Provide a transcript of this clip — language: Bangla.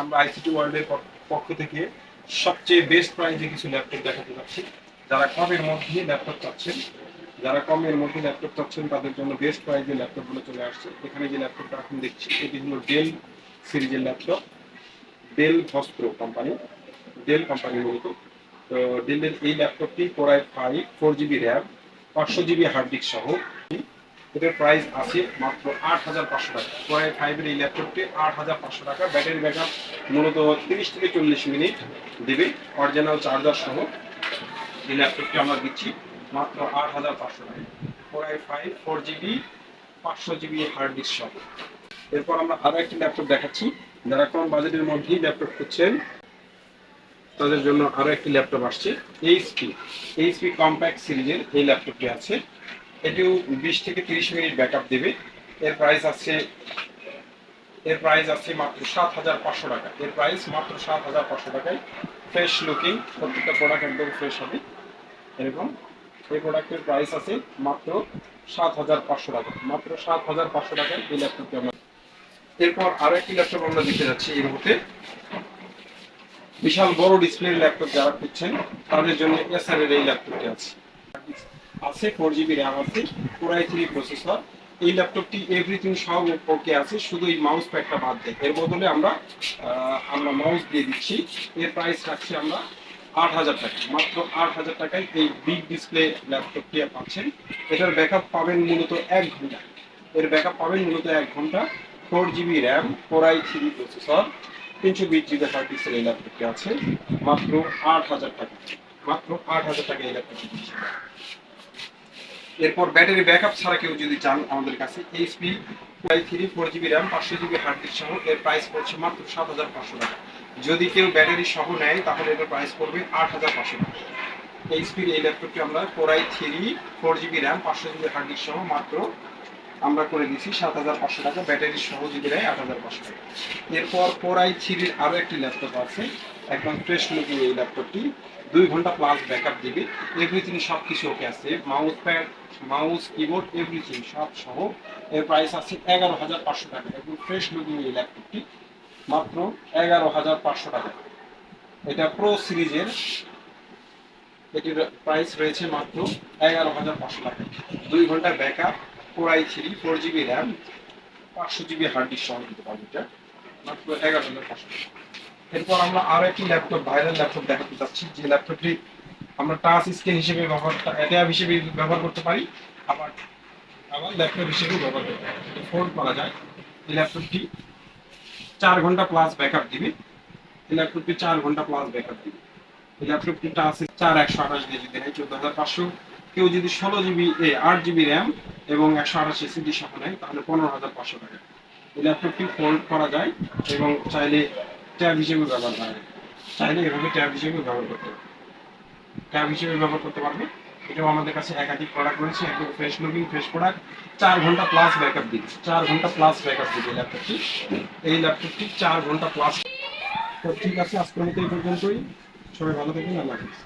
আমরা আইসিটি ওয়ার্ল্ডের পক্ষ থেকে সবচেয়ে বেস্ট প্রাইসে কিছু ল্যাপটপ দেখাতে যাচ্ছি। যারা কমের মধ্যে ল্যাপটপ চাচ্ছেন তাদের জন্য বেস্ট প্রাইসে ল্যাপটপগুলো চলে আসছে। এখানে যে ল্যাপটপটা এখন দেখছি এটি হলো ডেল সিরিজের laptop, Dell Vostro company, Dell company মূলত। তো ডেলের এই ল্যাপটপটি core i5 4GB RAM 500GB hard disk সহ। এটার প্রাইস আছে মাত্র ৮৫০০ টাকা। কোর i5 এর এই ল্যাপটপটি ৮৫০০ টাকা। ব্যাটারি ব্যাকআপ মূলত ৩০ থেকে ৪০ মিনিট দেবে। অরিজিনাল চার্জার সহ এই ল্যাপটপটি আমরা দিচ্ছি মাত্র ৮৫০০ টাকা। Core i5 4GB 500GB hard disk সহ। এরপর আমরা আরো একটি ল্যাপটপ দেখাচ্ছি। যারা কম বাজেটের মধ্যেই ল্যাপটপ খুঁজছেন তাদের জন্য আরো একটি ল্যাপটপ আসছে। এইচপি কম্প্যাক্ট সিরিজের এই ল্যাপটপটি আছে। এটিও 20 থেকে 30 মিনিট ব্যাকআপ দেবে। এর প্রাইস আছে মাত্র ৭৫০০ টাকা। এর প্রাইস মাত্র ৭৫০০ টাকায়। ফ্রেশ লুকিং, প্রত্যেকটা প্রোডাক্ট একদম ফ্রেশ হবে এরকম। এই প্রোডাক্টের প্রাইস আছে মাত্র ৭৫০০ টাকা। মাত্র ৭৫০০ টাকায় এই ল্যাপটপটি আমরা। এরপর আরো একটি ল্যাপটপ আমরা দেখতে যাচ্ছি এই মুহূর্তে। বিশাল বড় ডিসপ্লের ল্যাপটপ যারা খুঁজছেন তাদের জন্য এসার এর এই ল্যাপটপটি আছে। 4GB র্যাম আছে, কোর i3 প্রসেসর। এই ল্যাপটপটি এভরিথিং সব ওকে আছে, শুধু এই মাউস প্যাডটা বাদ দেয়। এর বদলে আমরা মাউস দিয়ে দিচ্ছি। এর প্রাইস রাখছি আমরা ৮০০০ টাকা। মাত্র ৮০০০ টাকায় এই বিগ ডিসপ্লে ল্যাপটপটি পাচ্ছেন। এটার ব্যাকআপ পাবেন মূলত ১ ঘন্টা। এর ব্যাকআপ পাবেন মূলত ১ ঘন্টা। 4GB RAM, core i3 processor, 320GB hard ডিস্কের এই ল্যাপটপটি আছে মাত্র ৮০০০ টাকা। মাত্র ৮০০০ টাকা এই ল্যাপটপটি দিচ্ছি। এরপর ব্যাটারি ব্যাকআপ ছাড়া কেউ যদি চান আমাদের কাছে HP i3 4GB RAM 500GB hard disk সহ এর প্রাইস পড়ছে মাত্র ৭৫০০ টাকা। যদি কেউ ব্যাটারি সহ নেয় তাহলে এটার প্রাইস পড়বে ৮৫০০ টাকা। এইচপির এই ল্যাপটপটি আমরা core i3 4GB RAM 500GB hard disk সহ মাত্র আমরা করে দিচ্ছি ৭৫০০ টাকা। ব্যাটারি সহ যদি নেয় ৮৫০০ টাকা। এরপর কোর i3 আরো একটি ল্যাপটপ আছে, একদম ফ্রেশ লুকিং এই ল্যাপটপটি। 2 ঘন্টা প্লাস ব্যাকআপ দিবে। এভরিথিং সব কিছু ওকে আছে, mouse pad, mouse, keyboard, everything সব সহ। এর প্রাইস আছে ১১৫০০ টাকা। একদম ফ্রেশ লুকিং এই ল্যাপটপটি মাত্র ১১৫০০ টাকা। এটা প্রো সিরিজের, এটির প্রাইস রয়েছে মাত্র ১১৫০০ টাকা। 2 ঘন্টা backup, core i3 4GB RAM 500GB hard disk সহ দিতে পারবে। এটা মাত্র ১১৫০০ টাকা। এরপর আমরা আরো একটি ল্যাপটপ, ভাইরাল ল্যাপটপ দেখাতে চাচ্ছি। যে ল্যাপটপটি আমরা টাচ স্ক্রিন হিসেবে ট্যাব হিসেবে ব্যবহার করতে পারি, আবার ল্যাপটপ হিসেবেও ব্যবহার করতে পারি। ফোল্ড করা যায়। এই ল্যাপটপটি 4 ঘন্টা প্লাস ব্যাকআপ দিবে। এই ল্যাপটপটি 4 ঘন্টা প্লাস ব্যাকআপ দিবে। এই ল্যাপটপটি টাচ 4128 দিয়ে যদি নেয় ১৪৫০০। কেউ যদি 8GB র্যাম এবং 128 SSD সহ নেয় তাহলে ১৫৫০০ টাকা। এই ল্যাপটপটি ফোল্ড করা যায় এবং চাইলে ট্যাব হিসেবে ব্যবহার করা যায়। চাইলে এভাবে ট্যাব হিসেবে ব্যবহার করতে পারবে। এটাও আমাদের কাছে একাধিক প্রোডাক্ট রয়েছে, একদম ফ্রেশ লুকিং, ফ্রেশ প্রোডাক্ট। 4 ঘন্টা প্লাস ব্যাকআপ দিবে। 4 ঘন্টা প্লাস ব্যাকআপ দিবে এই ল্যাপটপটি 4 ঘন্টা প্লাস। তো ঠিক আছে, আজকের মতো এই পর্যন্তই। সবাই ভালো থাকবেন, আল্লাহ হাফেজ।